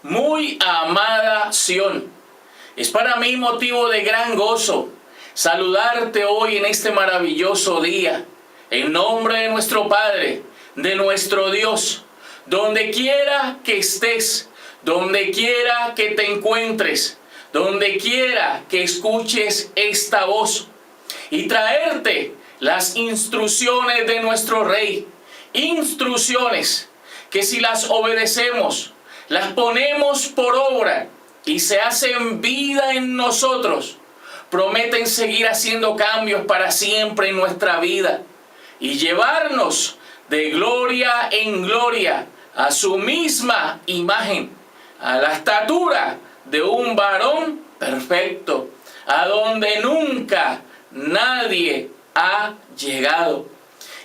Muy amada Sión, es para mí motivo de gran gozo saludarte hoy en este maravilloso día, en nombre de nuestro Padre, de nuestro Dios, donde quiera que estés, donde quiera que te encuentres, donde quiera que escuches esta voz, y traerte las instrucciones de nuestro Rey, instrucciones que si las obedecemos, las ponemos por obra y se hacen vida en nosotros, prometen seguir haciendo cambios para siempre en nuestra vida y llevarnos de gloria en gloria a su misma imagen, a la estatura de un varón perfecto, a donde nunca nadie ha llegado.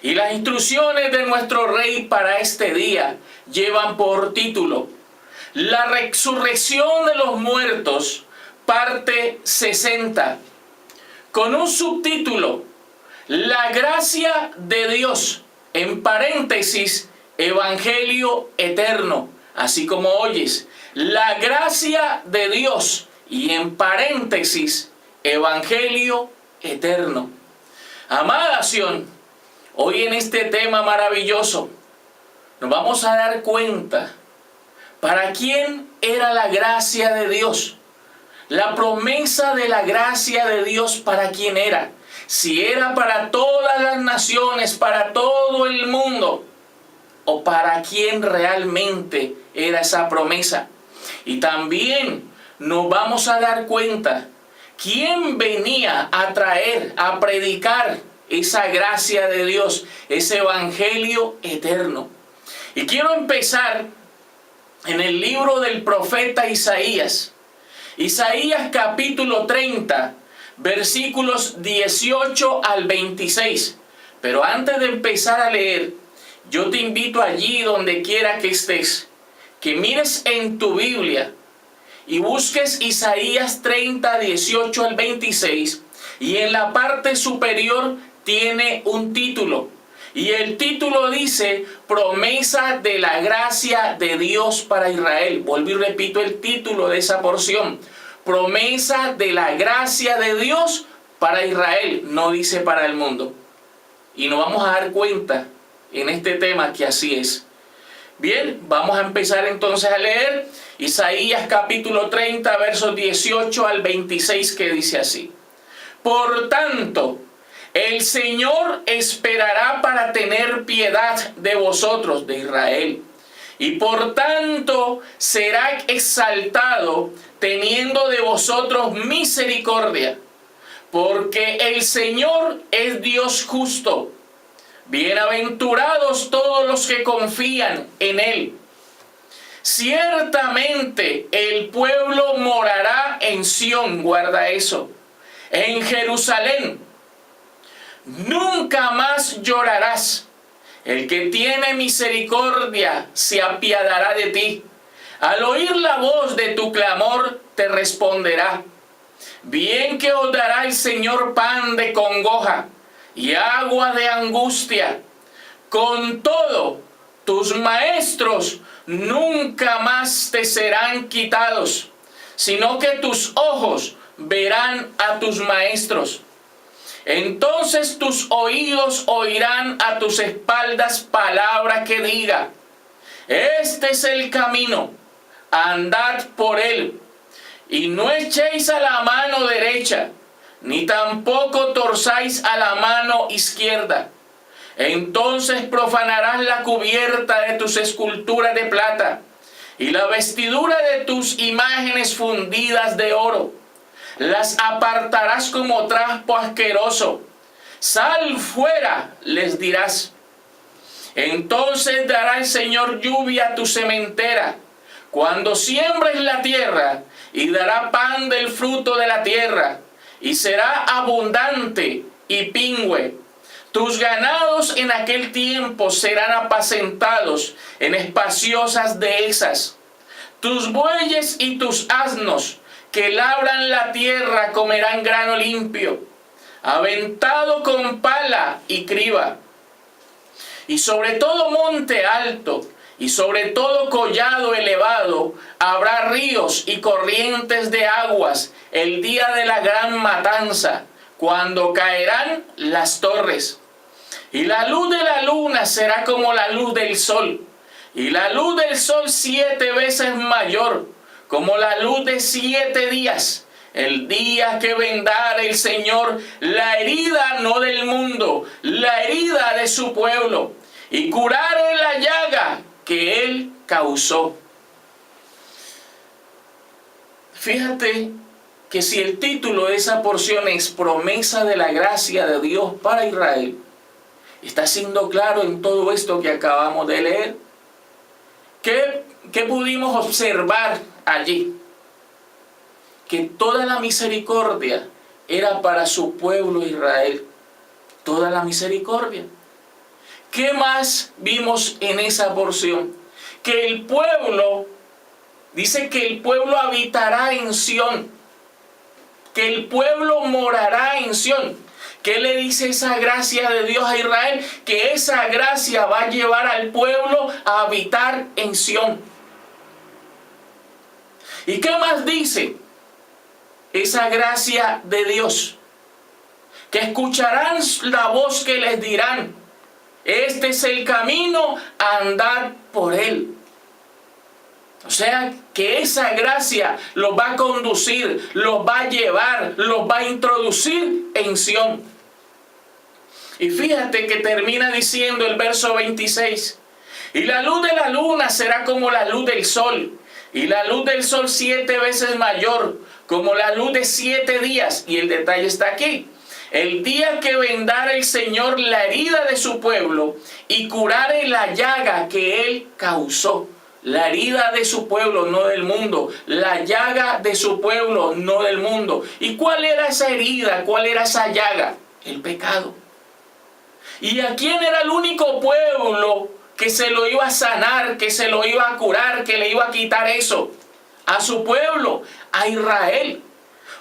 Y las instrucciones de nuestro Rey para este día llevan por título La resurrección de los muertos, parte 60, con un subtítulo, La gracia de Dios, en paréntesis, Evangelio eterno, así como oyes, la gracia de Dios, y en paréntesis, Evangelio eterno. Amada Sión, hoy en este tema maravilloso, nos vamos a dar cuenta para quién era la gracia de Dios. La promesa de la gracia de Dios, ¿para quién era? Si era para todas las naciones, para todo el mundo, o para quién realmente era esa promesa. Y también nos vamos a dar cuenta quién venía a traer, a predicar esa gracia de Dios, ese evangelio eterno. Y quiero empezar en el libro del profeta Isaías. Isaías capítulo 30, versículos 18 al 26. Pero antes de empezar a leer, yo te invito allí donde quiera que estés, que mires en tu Biblia y busques Isaías 30, 18 al 26, y en la parte superior tiene un título. Y el título dice, promesa de la gracia de Dios para Israel. Vuelvo y repito el título de esa porción. Promesa de la gracia de Dios para Israel, no dice para el mundo. Y nos vamos a dar cuenta en este tema que así es. Bien, vamos a empezar entonces a leer Isaías capítulo 30, versos 18 al 26, que dice así. Por tanto, el Señor esperará para tener piedad de vosotros, de Israel. Y por tanto será exaltado, teniendo de vosotros misericordia. Porque el Señor es Dios justo. Bienaventurados todos los que confían en Él. Ciertamente el pueblo morará en Sión, guarda eso, en Jerusalén. Nunca más llorarás. El que tiene misericordia se apiadará de ti. Al oír la voz de tu clamor te responderá. Bien que os dará el Señor pan de congoja y agua de angustia. Con todo, tus maestros nunca más te serán quitados, sino que tus ojos verán a tus maestros. Entonces tus oídos oirán a tus espaldas palabra que diga, este es el camino, andad por él, y no echéis a la mano derecha, ni tampoco torzáis a la mano izquierda. Entonces profanarás la cubierta de tus esculturas de plata, y la vestidura de tus imágenes fundidas de oro. Las apartarás como trapo asqueroso. Sal fuera, les dirás. Entonces dará el Señor lluvia a tu sementera, cuando siembres la tierra, y dará pan del fruto de la tierra, y será abundante y pingüe. Tus ganados en aquel tiempo serán apacentados en espaciosas dehesas. Tus bueyes y tus asnos que labran la tierra comerán grano limpio, aventado con pala y criba. Y sobre todo monte alto y sobre todo collado elevado habrá ríos y corrientes de aguas el día de la gran matanza, cuando caerán las torres. Y la luz de la luna será como la luz del sol, y la luz del sol 7 veces mayor, como la luz de 7 días. El día que vendare el Señor la herida no del mundo, la herida de su pueblo, y curare la llaga que Él causó. Fíjate que si el título de esa porción es promesa de la gracia de Dios para Israel, está siendo claro en todo esto que acabamos de leer. ¿Qué pudimos observar allí? Que toda la misericordia era para su pueblo Israel. Toda la misericordia. ¿Qué más vimos en esa porción? Que el pueblo, dice que el pueblo habitará en Sión. Que el pueblo morará en Sión. ¿Qué le dice esa gracia de Dios a Israel? Que esa gracia va a llevar al pueblo a habitar en Sión. ¿Y qué más dice esa gracia de Dios? Que escucharán la voz que les dirán: este es el camino, andad por él. O sea, que esa gracia los va a conducir, los va a llevar, los va a introducir en Sión. Y fíjate que termina diciendo el verso 26. Y la luz de la luna será como la luz del sol, y la luz del sol 7 veces mayor, como la luz de 7 días. Y el detalle está aquí. El día que vendare el Señor la herida de su pueblo y curare la llaga que Él causó. La herida de su pueblo, no del mundo. La llaga de su pueblo, no del mundo. ¿Y cuál era esa herida? ¿Cuál era esa llaga? El pecado. ¿Y a quién era el único pueblo que se lo iba a sanar, que se lo iba a curar, que le iba a quitar eso? A su pueblo, a Israel.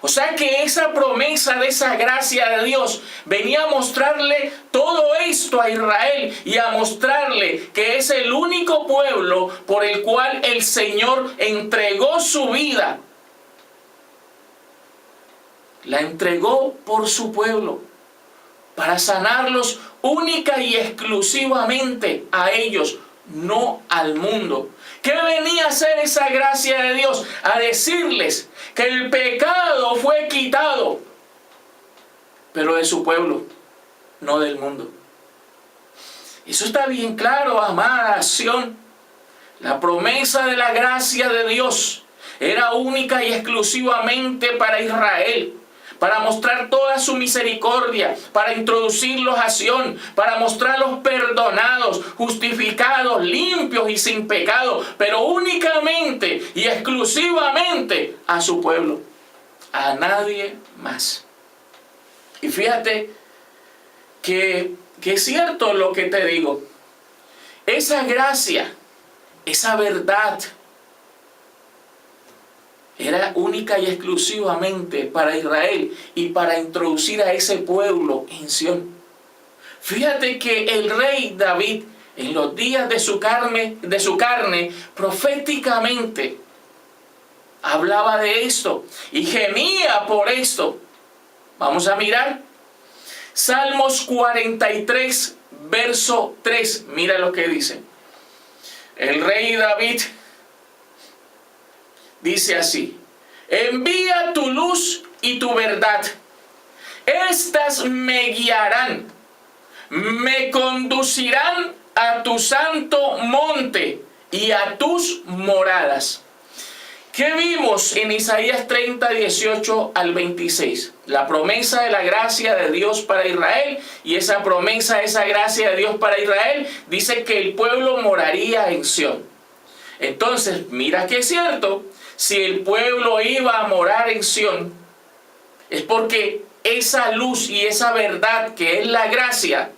O sea que esa promesa de esa gracia de Dios venía a mostrarle todo esto a Israel y a mostrarle que es el único pueblo por el cual el Señor entregó su vida. La entregó por su pueblo para sanarlos única y exclusivamente a ellos, no al mundo. ¿Qué venía a hacer esa gracia de Dios? A decirles que el pecado fue quitado, pero de su pueblo, no del mundo. Eso está bien claro, amada Sión. La promesa de la gracia de Dios era única y exclusivamente para Israel, para mostrar toda su misericordia, para introducirlos a Sión, para mostrarlos perdonados, justificados, limpios y sin pecado, pero únicamente y exclusivamente a su pueblo, a nadie más. Y fíjate que es cierto lo que te digo. Esa gracia, esa verdad, era única y exclusivamente para Israel y para introducir a ese pueblo en Sión. Fíjate que el rey David, en los días de su carne, proféticamente hablaba de esto y gemía por esto. Vamos a mirar Salmos 43, verso 3. Mira lo que dice. El rey David dice así: envía tu luz y tu verdad. Estas me guiarán, me conducirán a tu santo monte y a tus moradas. ¿Qué vimos en Isaías 30, 18 al 26? La promesa de la gracia de Dios para Israel, y esa promesa, esa gracia de Dios para Israel, dice que el pueblo moraría en Sión. Entonces, mira que es cierto. Si el pueblo iba a morar en Sión, es porque esa luz y esa verdad que es la gracia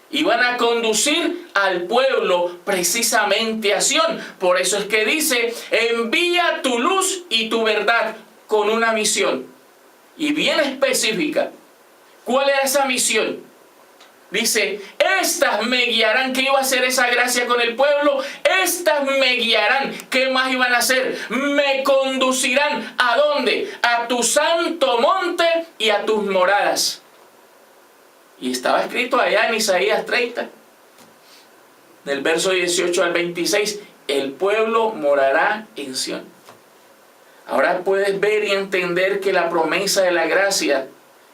iban a conducir al pueblo precisamente a Sión. Por eso es que dice: envía tu luz y tu verdad, con una misión y bien específica. ¿Cuál era esa misión? Dice, estas me guiarán. ¿Qué iba a hacer esa gracia con el pueblo? Estas me guiarán. ¿Qué más iban a hacer? Me conducirán. ¿A dónde? A tu santo monte y a tus moradas. Y estaba escrito allá en Isaías 30, del verso 18 al 26, el pueblo morará en Sión. Ahora puedes ver y entender que la promesa de la gracia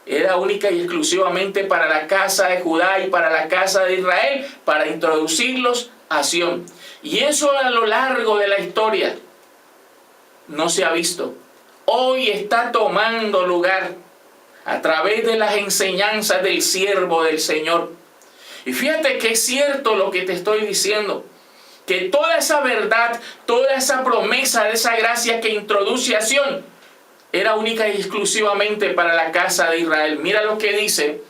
era única y exclusivamente para la casa de Judá y para la casa de Israel, para introducirlos a Sión. Y eso a lo largo de la historia no se ha visto. Hoy está tomando lugar a través de las enseñanzas del siervo del Señor. Y fíjate que es cierto lo que te estoy diciendo, que toda esa verdad, toda esa promesa de esa gracia que introduce a Sión, era única y exclusivamente para la casa de Israel. Mira lo que dice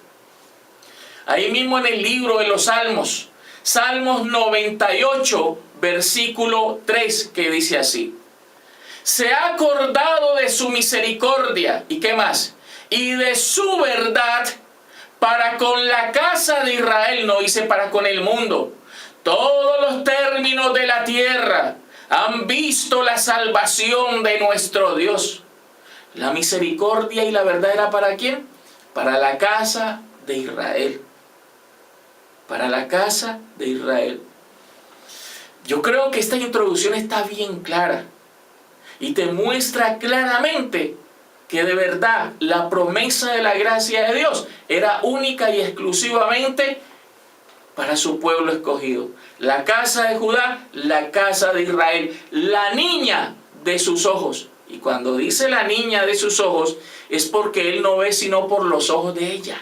ahí mismo en el libro de los Salmos. Salmos 98, versículo 3, que dice así. Se ha acordado de su misericordia. ¿Y qué más? Y de su verdad para con la casa de Israel. No dice para con el mundo. Todos los términos de la tierra han visto la salvación de nuestro Dios. La misericordia y la verdad era ¿para quién? Para la casa de Israel. Para la casa de Israel. Yo creo que esta introducción está bien clara y te muestra claramente que de verdad la promesa de la gracia de Dios era única y exclusivamente para su pueblo escogido. La casa de Judá, la casa de Israel, la niña de sus ojos. Y cuando dice la niña de sus ojos, es porque él no ve sino por los ojos de ella,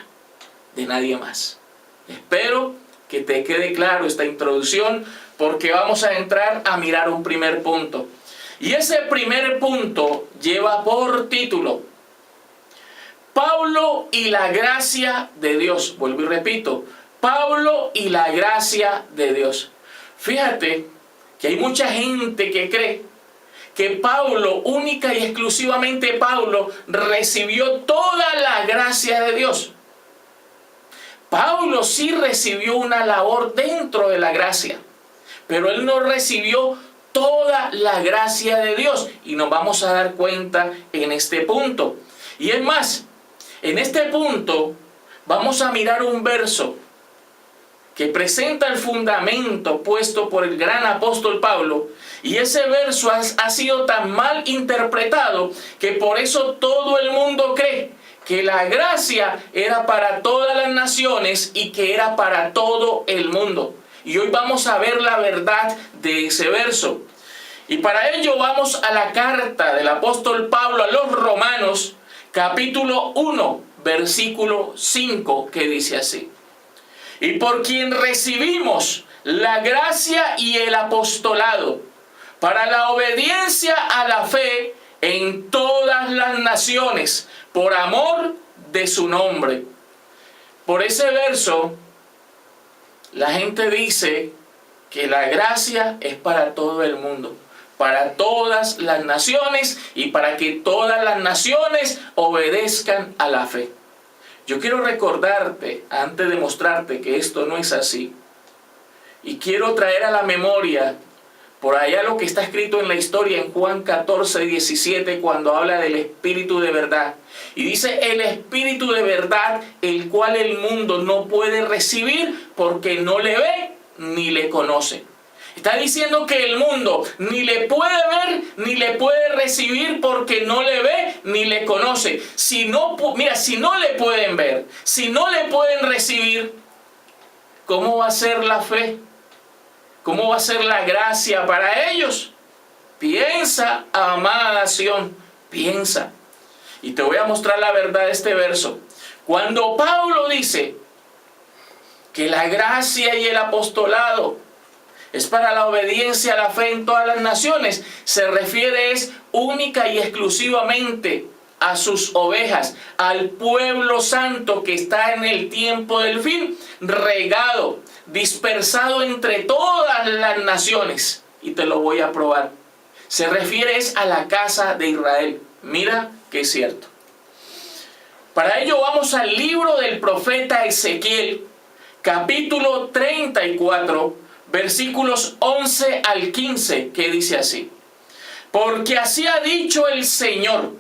de nadie más. Espero que te quede claro esta introducción, porque vamos a entrar a mirar un primer punto. Y ese primer punto lleva por título Pablo y la gracia de Dios. Vuelvo y repito, Pablo y la gracia de Dios. Fíjate que hay mucha gente que cree que Pablo, única y exclusivamente Pablo, recibió toda la gracia de Dios. Pablo sí recibió una labor dentro de la gracia, pero él no recibió toda la gracia de Dios. Y nos vamos a dar cuenta en este punto. Y es más, en este punto vamos a mirar un verso que presenta el fundamento puesto por el gran apóstol Pablo, y ese verso ha sido tan mal interpretado que por eso todo el mundo cree que la gracia era para todas las naciones y que era para todo el mundo. Y hoy vamos a ver la verdad de ese verso. Y para ello vamos a la carta del apóstol Pablo a los Romanos, capítulo 1, versículo 5, que dice así. Y por quien recibimos la gracia y el apostolado para la obediencia a la fe en todas las naciones, por amor de su nombre. Por ese verso, la gente dice que la gracia es para todo el mundo, para todas las naciones y para que todas las naciones obedezcan a la fe. Yo quiero recordarte, antes de mostrarte que esto no es así, y quiero traer a la memoria por allá lo que está escrito en la historia en Juan 14, 17, cuando habla del Espíritu de verdad. Y dice, el Espíritu de verdad, el cual el mundo no puede recibir porque no le ve ni le conoce. Está diciendo que el mundo ni le puede ver ni le puede recibir porque no le ve ni le conoce. Si no le pueden ver, si no le pueden recibir, ¿cómo va a ser la fe? ¿Cómo va a ser la gracia para ellos? Piensa, amada nación, piensa. Y te voy a mostrar la verdad de este verso. Cuando Pablo dice que la gracia y el apostolado es para la obediencia a la fe en todas las naciones, se refiere única y exclusivamente a sus ovejas, al pueblo santo que está en el tiempo del fin, regado, dispersado entre todas las naciones. Y te lo voy a probar. Se refiere a la casa de Israel. Mira que es cierto. Para ello vamos al libro del profeta Ezequiel, capítulo 34, versículos 11 al 15, que dice así: porque así ha dicho el Señor,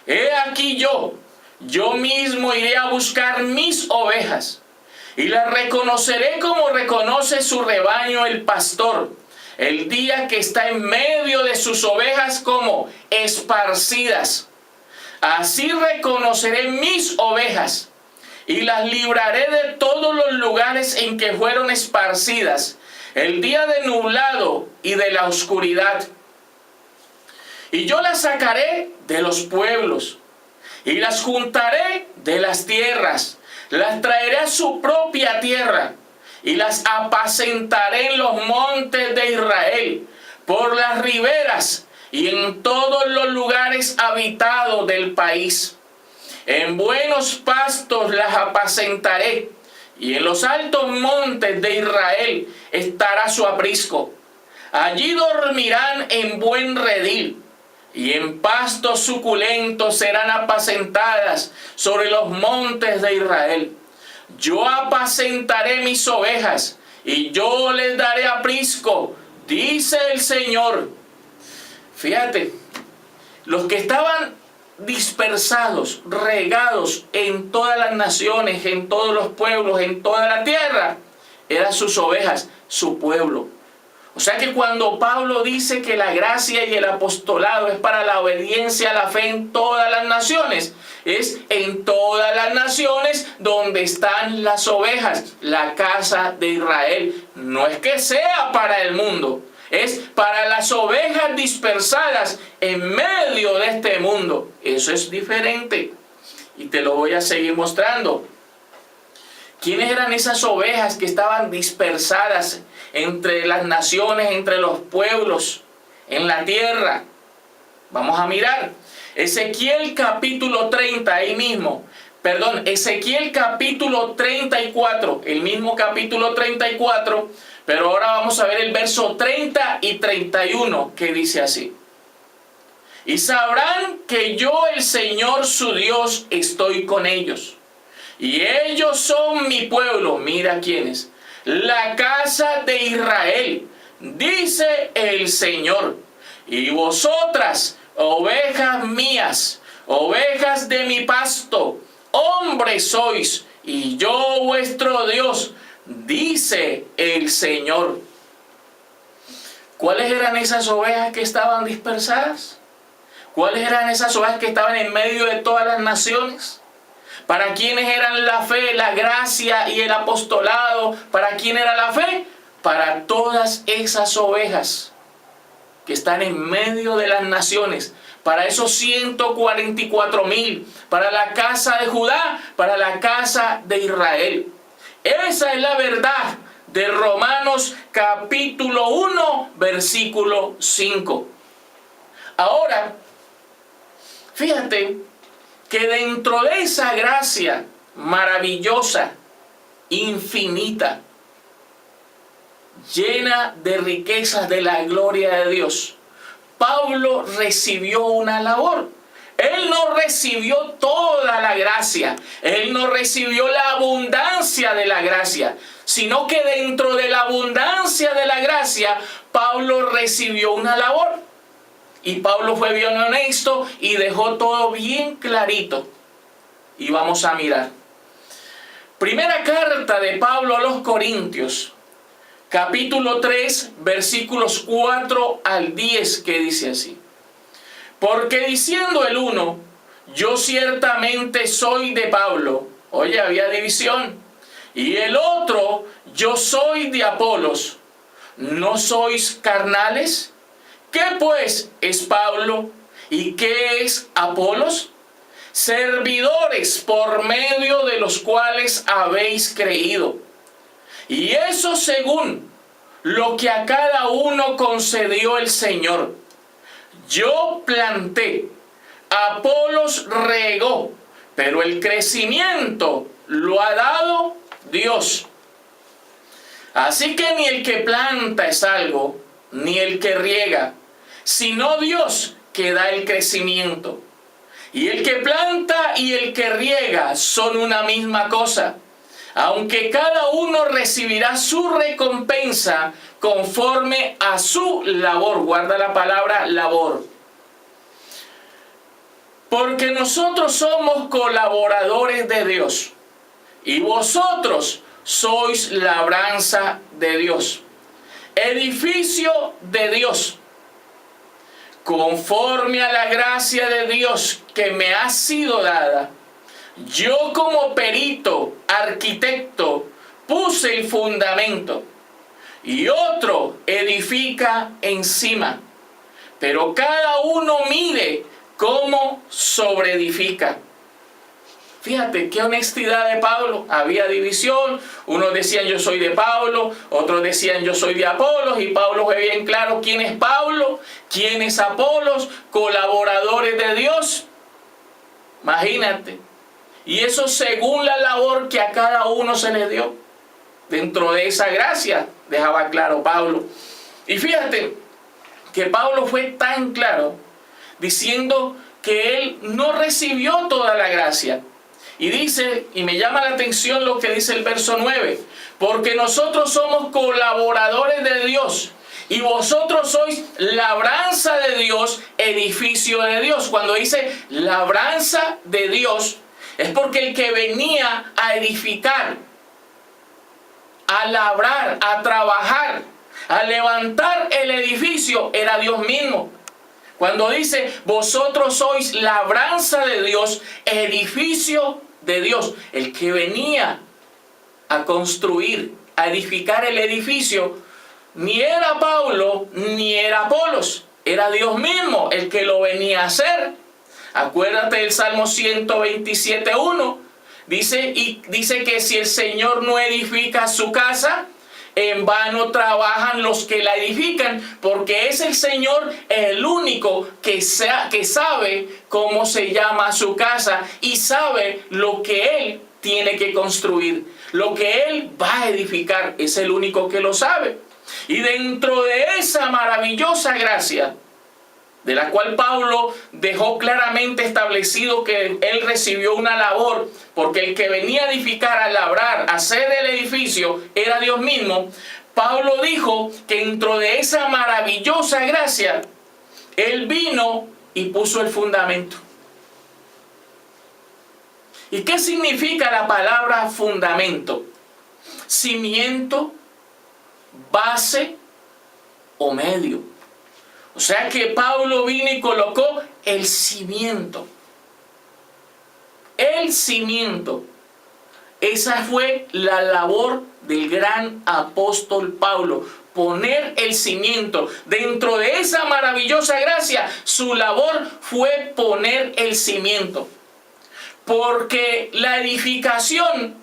he aquí yo mismo iré a buscar mis ovejas, y las reconoceré como reconoce su rebaño el pastor, el día que está en medio de sus ovejas como esparcidas. Así reconoceré mis ovejas, y las libraré de todos los lugares en que fueron esparcidas, el día de nublado y de la oscuridad. Y yo las sacaré de los pueblos, y las juntaré de las tierras, las traeré a su propia tierra, y las apacentaré en los montes de Israel, por las riberas y en todos los lugares habitados del país. En buenos pastos las apacentaré, y en los altos montes de Israel estará su aprisco. Allí dormirán en buen redil, y en pastos suculentos serán apacentadas sobre los montes de Israel. Yo apacentaré mis ovejas, y yo les daré aprisco, dice el Señor. Fíjate, los que estaban dispersados, regados en todas las naciones, en todos los pueblos, en toda la tierra, eran sus ovejas, su pueblo. O sea que cuando Pablo dice que la gracia y el apostolado es para la obediencia a la fe en todas las naciones, es en todas las naciones donde están las ovejas, la casa de Israel. No es que sea para el mundo, es para las ovejas dispersadas en medio de este mundo. Eso es diferente y te lo voy a seguir mostrando. ¿Quiénes eran esas ovejas que estaban dispersadas entre las naciones, entre los pueblos, en la tierra? Vamos a mirar. Ezequiel capítulo 30, ahí mismo. Perdón, Ezequiel capítulo 34, el mismo capítulo 34, pero ahora vamos a ver el verso 30 y 31, que dice así: y sabrán que yo, el Señor su Dios, estoy con ellos, y ellos son mi pueblo. Mira quiénes: la casa de Israel, dice el Señor. Y vosotras, ovejas mías, ovejas de mi pasto, hombres sois, y yo vuestro Dios, dice el Señor. ¿Cuáles eran esas ovejas que estaban dispersadas? ¿Cuáles eran esas ovejas que estaban en medio de todas las naciones? ¿Para quiénes eran la fe, la gracia y el apostolado? ¿Para quién era la fe? Para todas esas ovejas que están en medio de las naciones, para esos 144,000, para la casa de Judá, para la casa de Israel. Esa es la verdad de Romanos capítulo 1, versículo 5. Ahora, fíjate que dentro de esa gracia maravillosa, infinita, llena de riquezas de la gloria de Dios, Pablo recibió una labor. Él no recibió toda la gracia, él no recibió la abundancia de la gracia, sino que dentro de la abundancia de la gracia, Pablo recibió una labor. Y Pablo fue bien honesto y dejó todo bien clarito. Y vamos a mirar. Primera carta de Pablo a los Corintios, capítulo 3, versículos 4 al 10, que dice así: porque diciendo el uno, yo ciertamente soy de Pablo. Oye, había división. Y el otro, yo soy de Apolos. ¿No sois carnales? ¿Qué pues es Pablo? ¿Y qué es Apolos? Servidores por medio de los cuales habéis creído. Y eso según lo que a cada uno concedió el Señor. Yo planté, Apolos regó, pero el crecimiento lo ha dado Dios. Así que ni el que planta es algo, ni el que riega, sino Dios que da el crecimiento. Y el que planta y el que riega son una misma cosa, aunque cada uno recibirá su recompensa conforme a su labor. Guarda la palabra labor. Porque nosotros somos colaboradores de Dios y vosotros sois labranza de Dios, edificio de Dios, conforme a la gracia de Dios que me ha sido dada. Yo como perito, arquitecto, puse el fundamento y otro edifica encima, pero cada uno mire cómo sobreedifica. Fíjate qué honestidad de Pablo. Había división, unos decían yo soy de Pablo, otros decían yo soy de Apolos, y Pablo fue bien claro quién es Pablo, quién es Apolos, colaboradores de Dios. Imagínate. Y eso según la labor que a cada uno se le dio. Dentro de esa gracia, dejaba claro Pablo. Y fíjate que Pablo fue tan claro, diciendo que él no recibió toda la gracia. Y dice, y me llama la atención lo que dice el verso 9, porque nosotros somos colaboradores de Dios, y vosotros sois labranza de Dios, edificio de Dios. Cuando dice labranza de Dios, es porque el que venía a edificar, a labrar, a trabajar, a levantar el edificio, era Dios mismo. Cuando dice, vosotros sois labranza de Dios, edificio de Dios, el que venía a construir, a edificar el edificio, ni era Pablo, ni era Apolos, era Dios mismo el que lo venía a hacer. Acuérdate del Salmo 127:1. Dice que si el Señor no edifica su casa, en vano trabajan los que la edifican, porque es el Señor el único que sabe cómo se llama su casa y sabe lo que Él tiene que construir, lo que Él va a edificar. Es el único que lo sabe. Y dentro de esa maravillosa gracia, de la cual Pablo dejó claramente establecido que él recibió una labor, porque el que venía a edificar, a labrar, a hacer el edificio, era Dios mismo. Pablo dijo que dentro de esa maravillosa gracia, él vino y puso el fundamento. ¿Y qué significa la palabra fundamento? Cimiento, base o medio. O sea que Pablo vino y colocó el cimiento. El cimiento. Esa fue la labor del gran apóstol Pablo. Poner el cimiento. Dentro de esa maravillosa gracia, su labor fue poner el cimiento. Porque la edificación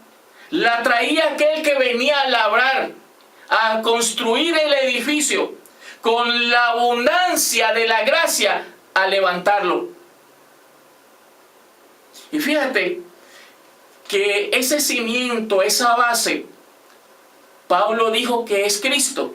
la traía aquel que venía a labrar, a construir el edificio, con la abundancia de la gracia a levantarlo. Y fíjate que ese cimiento, esa base, Pablo dijo que es Cristo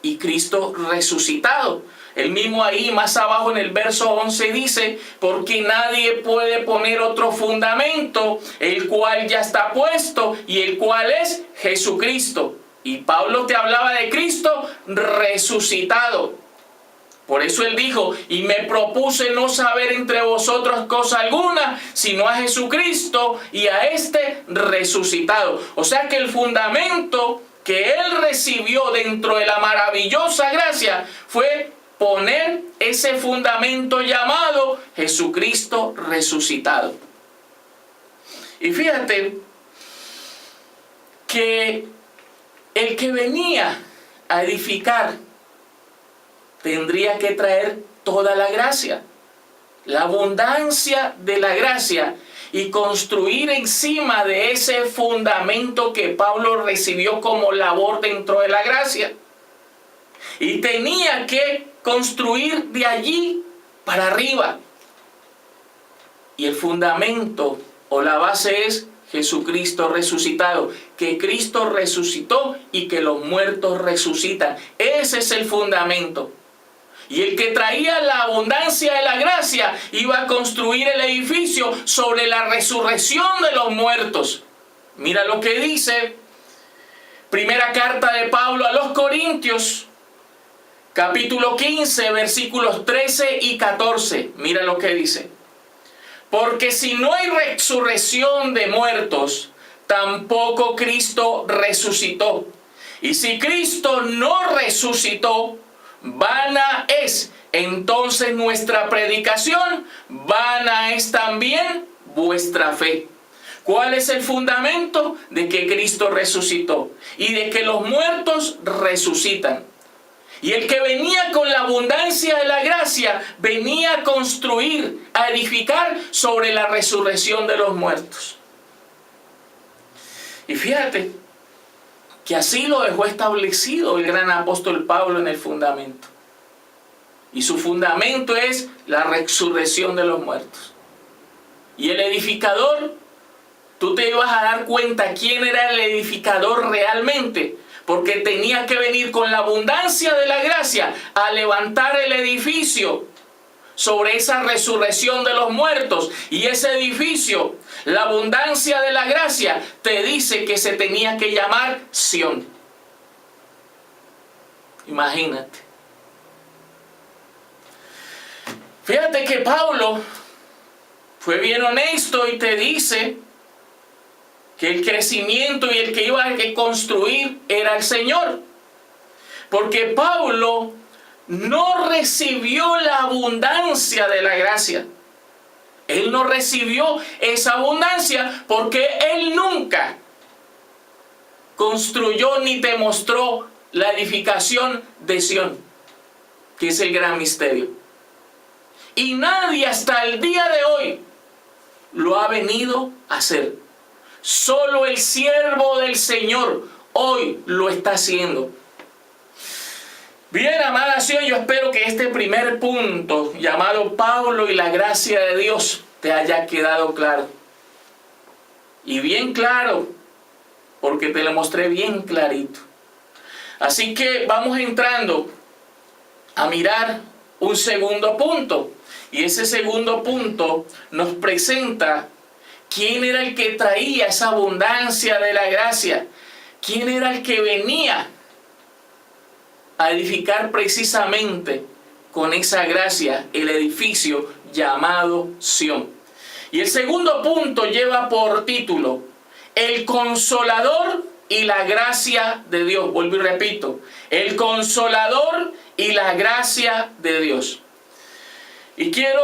y Cristo resucitado. El mismo ahí más abajo en el verso 11 dice, porque nadie puede poner otro fundamento, el cual ya está puesto y el cual es Jesucristo. Y Pablo te hablaba de Cristo resucitado. Por eso él dijo, y me propuse no saber entre vosotros cosa alguna, sino a Jesucristo y a este resucitado. O sea que el fundamento que él recibió dentro de la maravillosa gracia fue poner ese fundamento llamado Jesucristo resucitado. Y fíjate que el que venía a edificar tendría que traer toda la gracia, la abundancia de la gracia, y construir encima de ese fundamento que Pablo recibió como labor dentro de la gracia. Y tenía que construir de allí para arriba. Y el fundamento o la base es Jesucristo resucitado, que Cristo resucitó y que los muertos resucitan. Ese es el fundamento. Y el que traía la abundancia de la gracia iba a construir el edificio sobre la resurrección de los muertos. Mira lo que dice primera carta de Pablo a los Corintios, capítulo 15, versículos 13 y 14. Mira lo que dice. Porque si no hay resurrección de muertos, tampoco Cristo resucitó. Y si Cristo no resucitó, vana es entonces nuestra predicación, vana es también vuestra fe. ¿Cuál es el fundamento? De que Cristo resucitó y de que los muertos resucitan. Y el que venía con la abundancia de la gracia, venía a construir, a edificar sobre la resurrección de los muertos. Y fíjate que así lo dejó establecido el gran apóstol Pablo en el fundamento. Y su fundamento es la resurrección de los muertos. Y el edificador, tú te ibas a dar cuenta quién era el edificador realmente, porque tenía que venir con la abundancia de la gracia a levantar el edificio sobre esa resurrección de los muertos. Y ese edificio, la abundancia de la gracia, te dice que se tenía que llamar Sión. Imagínate. Fíjate que Pablo fue bien honesto y te dice que el crecimiento y el que iba a construir era el Señor. Porque Pablo no recibió la abundancia de la gracia. Él no recibió esa abundancia porque él nunca construyó ni te mostró la edificación de Sión, que es el gran misterio. Y nadie hasta el día de hoy lo ha venido a hacer. Solo el siervo del Señor hoy lo está haciendo. Bien, amada nación, yo espero que este primer punto, llamado Pablo y la gracia de Dios, te haya quedado claro. Y bien claro, porque te lo mostré bien clarito. Así que vamos entrando a mirar un segundo punto. Y ese segundo punto nos presenta quién era el que traía esa abundancia de la gracia. Quién era el que venía a edificar precisamente con esa gracia el edificio llamado Sión. Y el segundo punto lleva por título el consolador y la gracia de Dios. Vuelvo y repito, el consolador y la gracia de Dios. Y quiero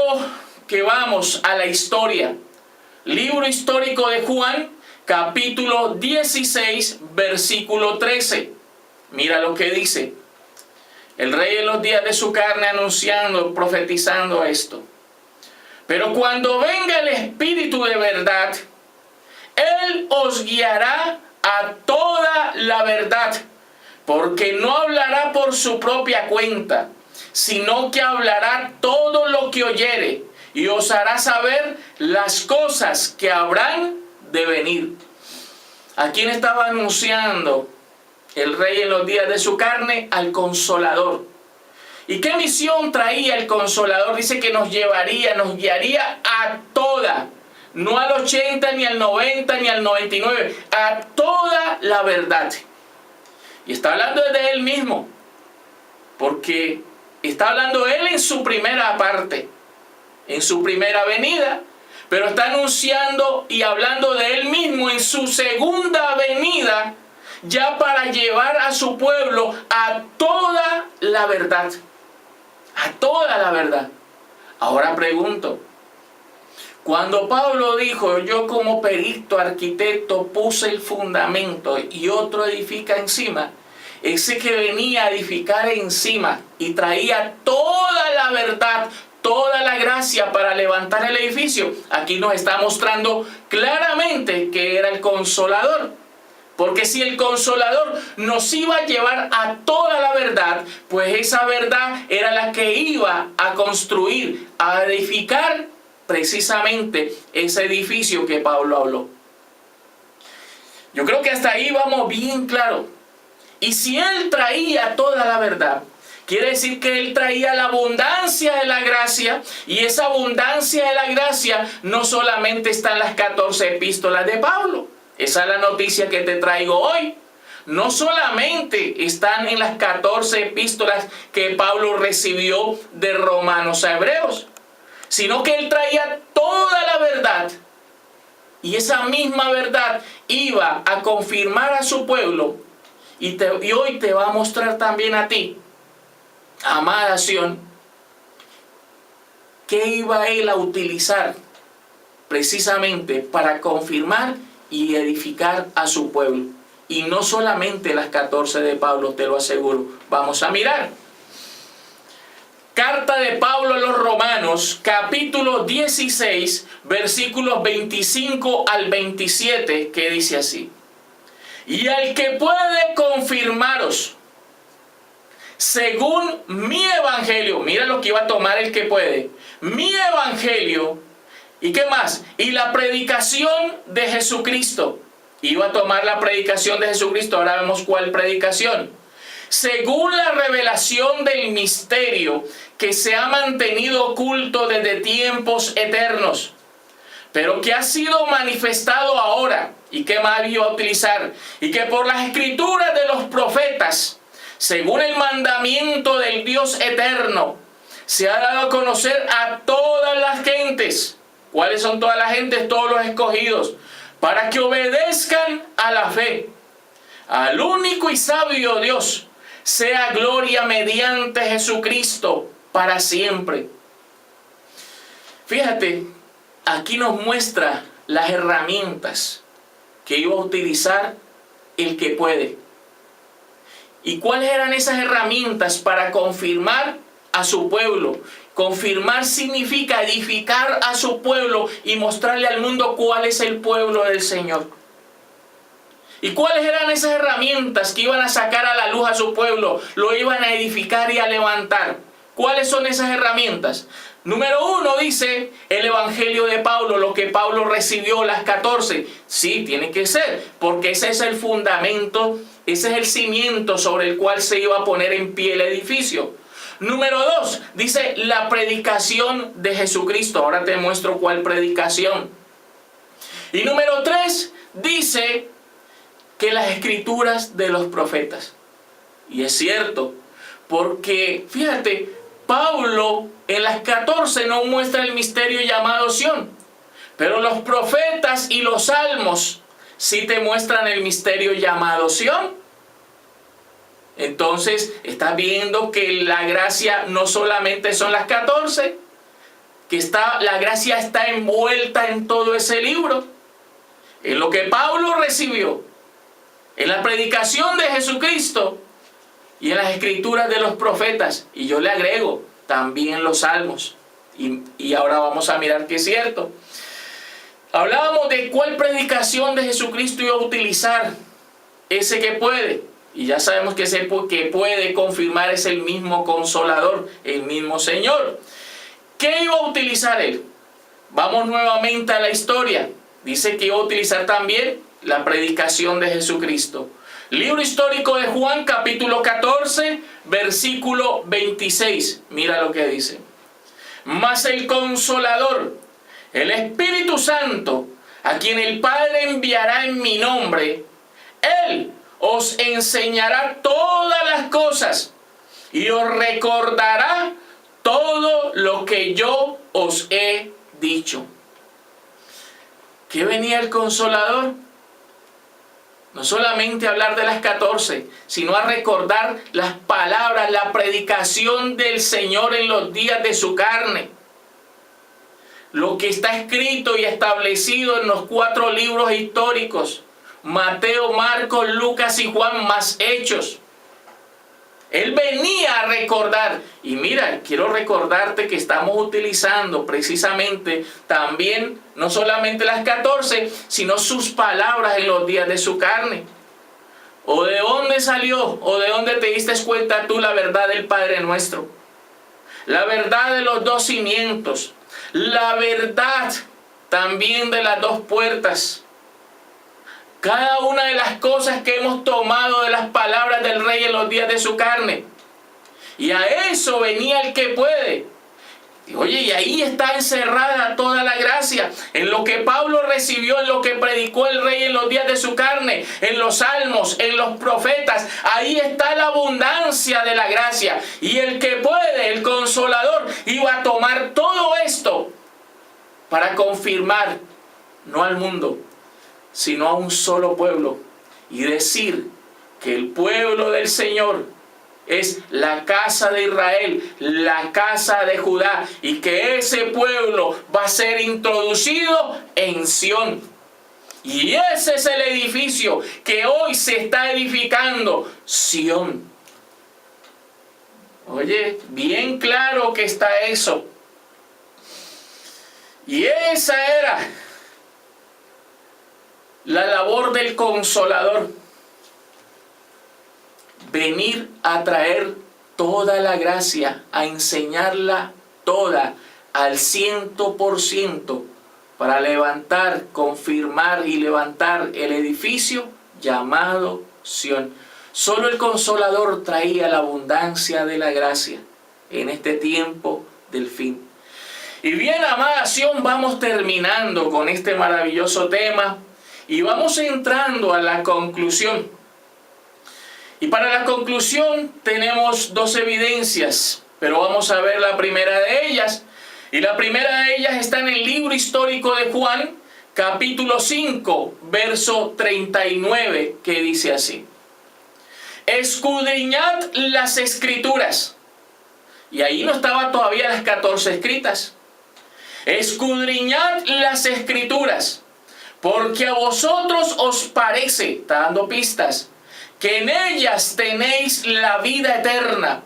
que vamos a la historia. Libro histórico de Juan, capítulo 16, versículo 13. Mira lo que dice. El rey en los días de su carne anunciando, profetizando esto. Pero cuando venga el Espíritu de verdad, Él os guiará a toda la verdad, porque no hablará por su propia cuenta, sino que hablará todo lo que oyere, y os hará saber las cosas que habrán de venir. ¿A quién estaba anunciando el rey en los días de su carne? Al Consolador. ¿Y qué misión traía el Consolador? Dice que nos llevaría, nos guiaría a toda, no al 80, ni al 90, ni al 99, a toda la verdad. Y está hablando de Él mismo, porque está hablando Él en su primera parte, en su primera venida, pero está anunciando y hablando de Él mismo en su segunda venida, ya para llevar a su pueblo a toda la verdad. A toda la verdad. Ahora pregunto, cuando Pablo dijo, yo como perito, arquitecto, puse el fundamento y otro edifica encima, ese que venía a edificar encima y traía toda la verdad, toda la gracia para levantar el edificio, aquí nos está mostrando claramente que era el Consolador. Porque si el Consolador nos iba a llevar a toda la verdad, pues esa verdad era la que iba a construir, a edificar precisamente ese edificio que Pablo habló. Yo creo que hasta ahí vamos bien claro. Y si Él traía toda la verdad, quiere decir que Él traía la abundancia de la gracia, y esa abundancia de la gracia no solamente está en las 14 epístolas de Pablo. Esa es la noticia que te traigo hoy. No solamente están en las 14 epístolas que Pablo recibió de Romanos a Hebreos, sino que él traía toda la verdad. Y esa misma verdad iba a confirmar a su pueblo. Y hoy te va a mostrar también a ti, amada Sión, que iba él a utilizar precisamente para confirmar y edificar a su pueblo. Y no solamente las 14 de Pablo, te lo aseguro. Vamos a mirar. Carta de Pablo a los Romanos, capítulo 16, versículos 25 al 27, que dice así. Y al que puede confirmaros, según mi evangelio, mira lo que iba a tomar el que puede, mi evangelio, ¿y qué más? Y la predicación de Jesucristo. Iba a tomar la predicación de Jesucristo, ahora vemos cuál predicación. Según la revelación del misterio que se ha mantenido oculto desde tiempos eternos, pero que ha sido manifestado ahora, y que más iba a utilizar, y que por las escrituras de los profetas, según el mandamiento del Dios eterno, se ha dado a conocer a todas las gentes. ¿Cuáles son todas las gentes? Todos los escogidos, para que obedezcan a la fe. Al único y sabio Dios sea gloria mediante Jesucristo para siempre. Fíjate, aquí nos muestra las herramientas que iba a utilizar el que puede. ¿Y cuáles eran esas herramientas para confirmar a su pueblo? Confirmar significa edificar a su pueblo y mostrarle al mundo cuál es el pueblo del Señor. ¿Y cuáles eran esas herramientas que iban a sacar a la luz a su pueblo? Lo iban a edificar y a levantar. ¿Cuáles son esas herramientas? Número 1 dice el Evangelio de Pablo, lo que Pablo recibió, las 14. Sí, tiene que ser, porque ese es el fundamento, ese es el cimiento sobre el cual se iba a poner en pie el edificio. Número 2, dice la predicación de Jesucristo. Ahora te muestro cuál predicación. Y número 3, dice que las escrituras de los profetas. Y es cierto, porque fíjate, Pablo en las 14 no muestra el misterio llamado Sión, pero los profetas y los salmos sí te muestran el misterio llamado Sión. Entonces, estás viendo que la gracia no solamente son las 14, que la gracia está envuelta en todo ese libro, en lo que Pablo recibió, en la predicación de Jesucristo y en las escrituras de los profetas. Y yo le agrego también los salmos. Y ahora vamos a mirar que es cierto. Hablábamos de cuál predicación de Jesucristo iba a utilizar ese que puede. Y ya sabemos que ese que puede confirmar es el mismo Consolador, el mismo Señor. ¿Qué iba a utilizar él? Vamos nuevamente a la historia. Dice que iba a utilizar también la predicación de Jesucristo. Libro histórico de Juan, capítulo 14, versículo 26. Mira lo que dice. Mas el Consolador, el Espíritu Santo, a quien el Padre enviará en mi nombre, Él os enseñará todas las cosas y os recordará todo lo que yo os he dicho. ¿Qué venía el Consolador? No solamente hablar de las 14, sino a recordar las palabras, la predicación del Señor en los días de su carne. Lo que está escrito y establecido en los 4 libros históricos. Mateo, Marcos, Lucas y Juan, más Hechos. Él venía a recordar. Y mira, quiero recordarte que estamos utilizando precisamente también, no solamente las 14, sino sus palabras en los días de su carne. ¿O de dónde salió? ¿O de dónde te diste cuenta tú la verdad del Padre Nuestro? La verdad de los 2 cimientos. La verdad también de las 2 puertas. Cada una de las cosas que hemos tomado de las palabras del Rey en los días de su carne. Y a eso venía el que puede. Y oye, y ahí está encerrada toda la gracia, en lo que Pablo recibió, en lo que predicó el rey en los días de su carne, en los salmos, en los profetas. Ahí está la abundancia de la gracia. Y el que puede, el Consolador, iba a tomar todo esto para confirmar, no al mundo, sino a un solo pueblo, y decir que el pueblo del Señor es la casa de Israel, la casa de Judá, y que ese pueblo va a ser introducido en Sión. Y ese es el edificio que hoy se está edificando, Sión. Oye, bien claro que está eso. Y esa era la labor del Consolador. Venir a traer toda la gracia, a enseñarla toda al 100%, para levantar, confirmar y levantar el edificio llamado Sión. Solo el Consolador traía la abundancia de la gracia en este tiempo del fin. Y bien, amada Sión, vamos terminando con este maravilloso tema y vamos entrando a la conclusión. Y para la conclusión tenemos dos evidencias, pero vamos a ver la primera de ellas. Y la primera de ellas está en el libro histórico de Juan, capítulo 5, verso 39, que dice así: escudriñad las Escrituras. Y ahí no estaban todavía las 14 escritas. Escudriñad las Escrituras, porque a vosotros os parece, está dando pistas, que en ellas tenéis la vida eterna,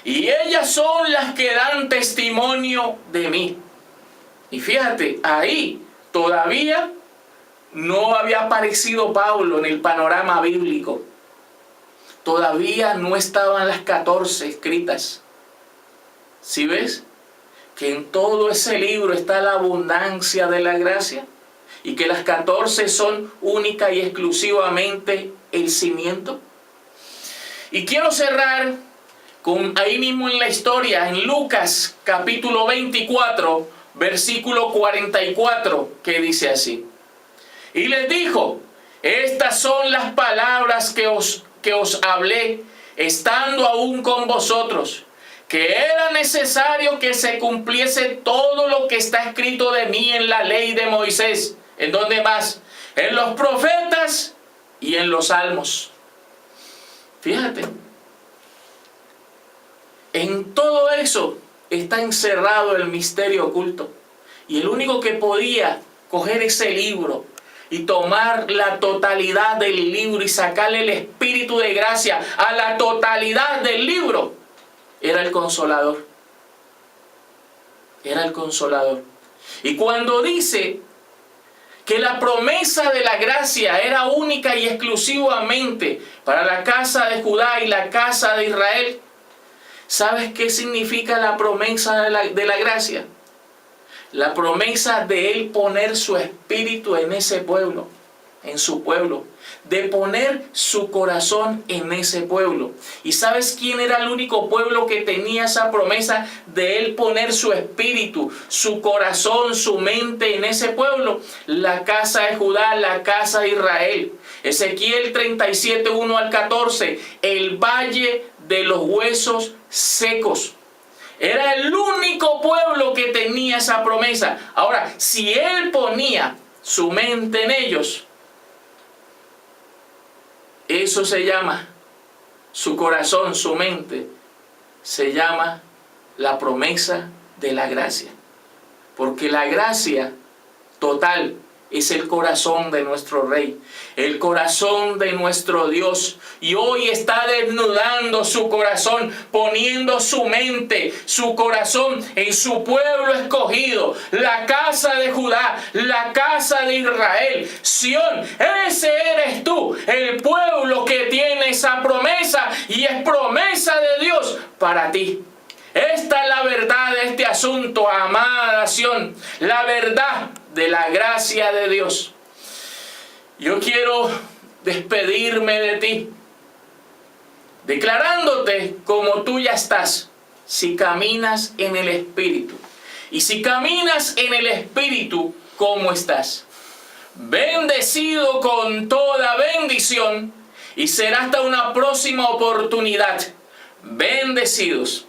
y ellas son las que dan testimonio de mí. Y fíjate, ahí todavía no había aparecido Pablo en el panorama bíblico. Todavía no estaban las 14 escritas. ¿Sí ves? Que en todo ese libro está la abundancia de la gracia, y que las 14 son única y exclusivamente el cimiento. Y quiero cerrar con ahí mismo en la historia, en Lucas capítulo 24, versículo 44, que dice así: y les dijo, estas son las palabras que os hablé, estando aún con vosotros, que era necesario que se cumpliese todo lo que está escrito de mí en la ley de Moisés. ¿En dónde más? En los profetas y en los salmos. Fíjate, en todo eso está encerrado el misterio oculto. Y el único que podía coger ese libro y tomar la totalidad del libro y sacarle el espíritu de gracia a la totalidad del libro era el Consolador. Era el Consolador. Y cuando dice que la promesa de la gracia era única y exclusivamente para la casa de Judá y la casa de Israel, ¿sabes qué significa la promesa de la gracia? La promesa de Él poner su espíritu en ese pueblo, en su pueblo, de poner su corazón en ese pueblo. ¿Y sabes quién era el único pueblo que tenía esa promesa de Él poner su espíritu, su corazón, su mente en ese pueblo? La casa de Judá, la casa de Israel. Ezequiel 37, 1 al 14, el valle de los huesos secos. Era el único pueblo que tenía esa promesa. Ahora, si Él ponía su mente en ellos, eso se llama, su corazón, su mente, se llama la promesa de la gracia. Porque la gracia total es el corazón de nuestro Rey, el corazón de nuestro Dios. Y hoy está desnudando su corazón, poniendo su mente, su corazón en su pueblo escogido, la casa de Judá, la casa de Israel, Sión. Ese eres tú, el pueblo que tiene esa promesa, y es promesa de Dios para ti. Esta es la verdad de este asunto, amada Sión, la verdad de la gracia de Dios. Yo quiero despedirme de ti, declarándote como tú ya estás, si caminas en el Espíritu, Y si caminas en el Espíritu, ¿cómo estás? Bendecido con toda bendición, y será hasta una próxima oportunidad. Bendecidos.